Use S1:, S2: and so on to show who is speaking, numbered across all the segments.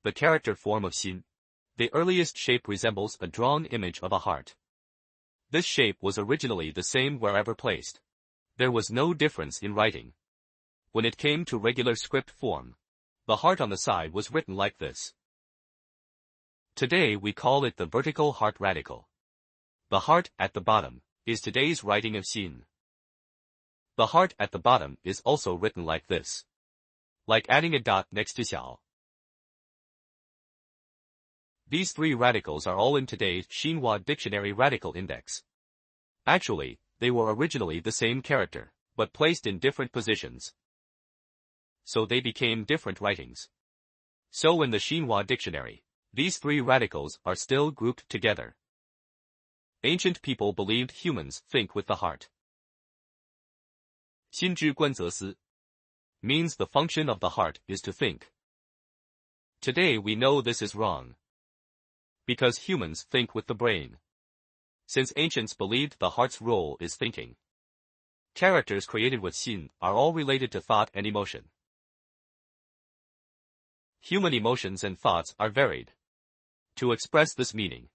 S1: the character form of xin. The earliest shape resembles a drawn image of a heart. This shape was originally the same wherever placed. There was no difference in writing. When it came to regular script form, the heart on the side was written like this. Today we call it the vertical heart radical. The heart at the bottom is today's writing of xin. The heart at the bottom is also written like this, like adding a dot next to xiao. These three radicals are all in today's Xinhua Dictionary Radical Index. Actually, they were originally the same character, but placed in different positions. So they became different writings. So in the Xinhua Dictionary, these three radicals are still grouped together. Ancient people believed humans think with the heart. 心之观则思 means the function of the heart is to think. Today we know this is wrong, because humans think with the brain. Since ancients believed the heart's role is thinking, characters created with xin are all related to thought and emotion. Human emotions and thoughts are varied. To express this meaning,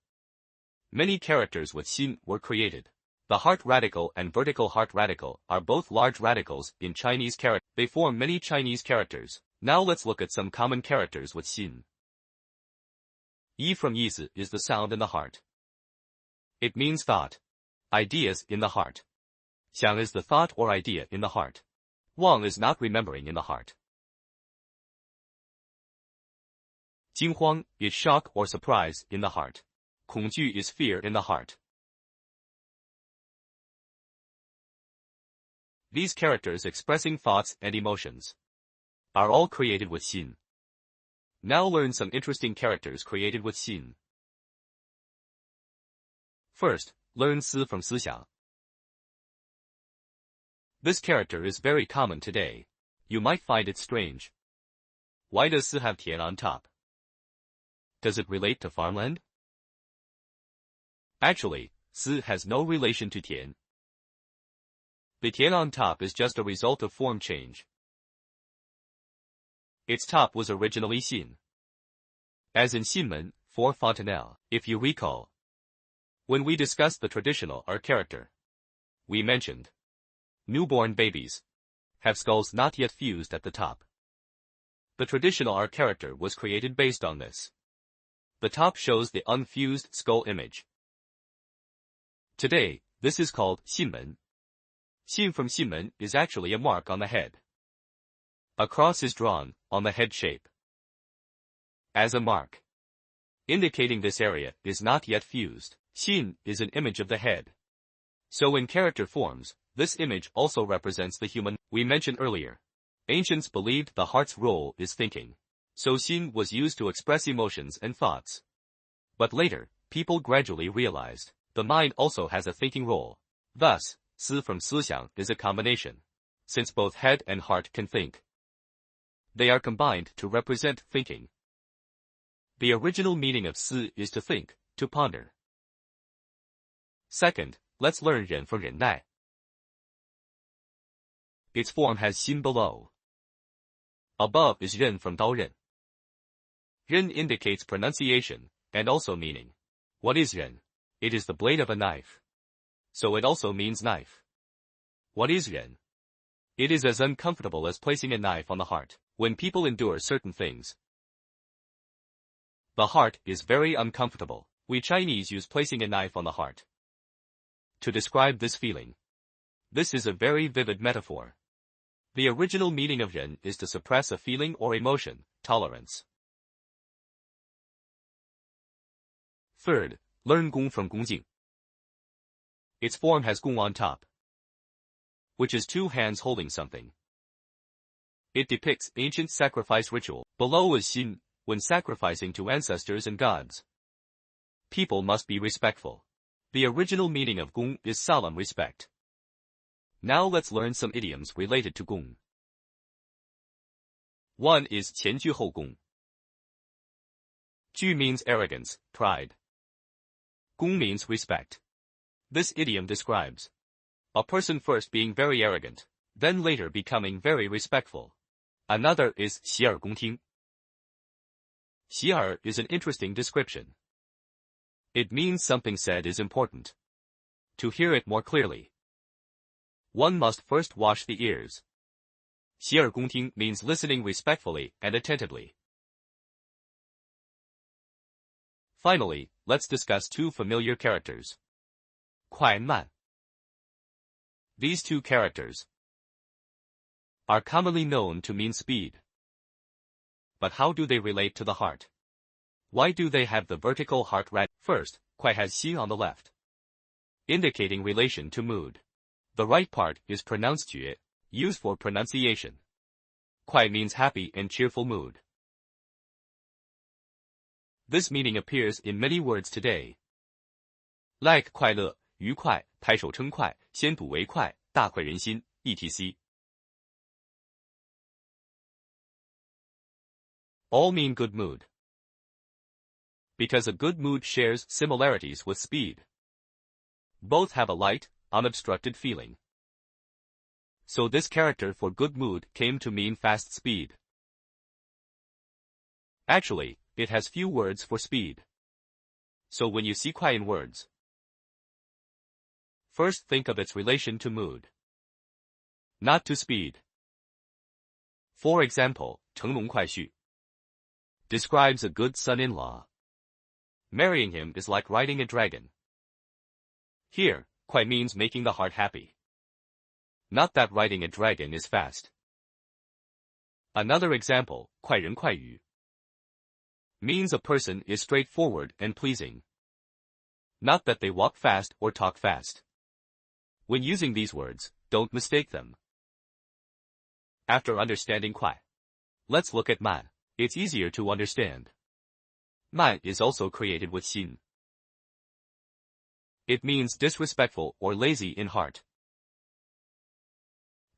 S1: many characters with xin were created. The heart radical and vertical heart radical are both large radicals in Chinese character. They form many Chinese characters. Now let's look at some common characters with xin. Yi from yizi is the sound in the heart. It means thought, ideas in the heart. Xiang is the thought or idea in the heart. Wang is not remembering in the heart. Jinhuang is shock or surprise in the heart. 恐惧 is fear in the heart. These characters expressing thoughts and emotions are all created with xin. Now learn some interesting characters created with xin. First, learn si from 思想. This character is very common today. You might find it strange. Why does si have tian on top? Does it relate to farmland? Actually, si has no relation to tian. The tian on top is just a result of form change. Its top was originally xin, as in Xinmen, for fontanelle. If you recall, when we discussed the traditional R character, we mentioned newborn babies have skulls not yet fused at the top. The traditional R character was created based on this. The top shows the unfused skull image. Today, this is called Xinmen. Xin from Xinmen is actually a mark on the head. A cross is drawn on the head shape as a mark, indicating this area is not yet fused. Xin is an image of the head. So in character forms, this image also represents the human we mentioned earlier. Ancients believed the heart's role is thinking. So xin was used to express emotions and thoughts. But later, people gradually realized the mind also has a thinking role. Thus, si from 思想 is a combination, since both head and heart can think. They are combined to represent thinking. The original meaning of si is to think, to ponder. Second, let's learn ren from 忍耐. Its form has xin below. Above is ren from 刀刃. Ren indicates pronunciation, and also meaning. What is ren? It is the blade of a knife. So it also means knife. What is ren? It is as uncomfortable as placing a knife on the heart. When people endure certain things, the heart is very uncomfortable. We Chinese use placing a knife on the heart to describe this feeling. This is a very vivid metaphor. The original meaning of ren is to suppress a feeling or emotion, tolerance. Third, learn gong from 恭敬. Its form has gong on top, which is two hands holding something. It depicts ancient sacrifice ritual. Below is xin, when sacrificing to ancestors and gods. People must be respectful. The original meaning of gong is solemn respect. Now let's learn some idioms related to gong. One is 前居后恭. Ju means arrogance, pride. Gong means respect. This idiom describes a person first being very arrogant, then later becoming very respectful. Another is 洗耳恭听.喜耳 is an interesting description. It means something said is important. To hear it more clearly, one must first wash the ears. 洗耳恭听 means listening respectfully and attentively. Finally, let's discuss two familiar characters. 快慢. These two characters are commonly known to mean speed. But how do they relate to the heart? Why do they have the vertical heart rate? First, 快 has 西 on the left, indicating relation to mood. The right part is pronounced 觉, used for pronunciation. 快 means happy and cheerful mood. This meaning appears in many words today, like 快乐, 愉快, 拍手称快, 先睹为快, 大快人心, etc. All mean good mood. Because a good mood shares similarities with speed. Both have a light, unobstructed feeling. So this character for good mood came to mean fast speed. Actually, it has few words for speed. So when you see 快 in words, first think of its relation to mood, not to speed. For example, 乘龙快婿 describes a good son-in-law. Marrying him is like riding a dragon. Here, 快 means making the heart happy. Not that riding a dragon is fast. Another example, 快人快语 means a person is straightforward and pleasing. Not that they walk fast or talk fast. When using these words, don't mistake them. After understanding 快, let's look at 慢. It's easier to understand. 慢 is also created with 心. It means disrespectful or lazy in heart.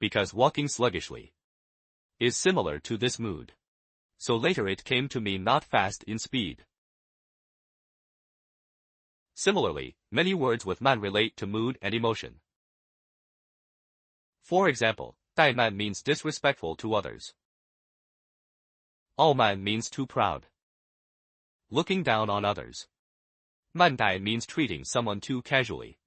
S1: Because walking sluggishly is similar to this mood. So later it came to mean not fast in speed. Similarly, many words with 慢 relate to mood and emotion. For example, 怠慢 means disrespectful to others. 傲慢 means too proud, looking down on others. 慢待 means treating someone too casually.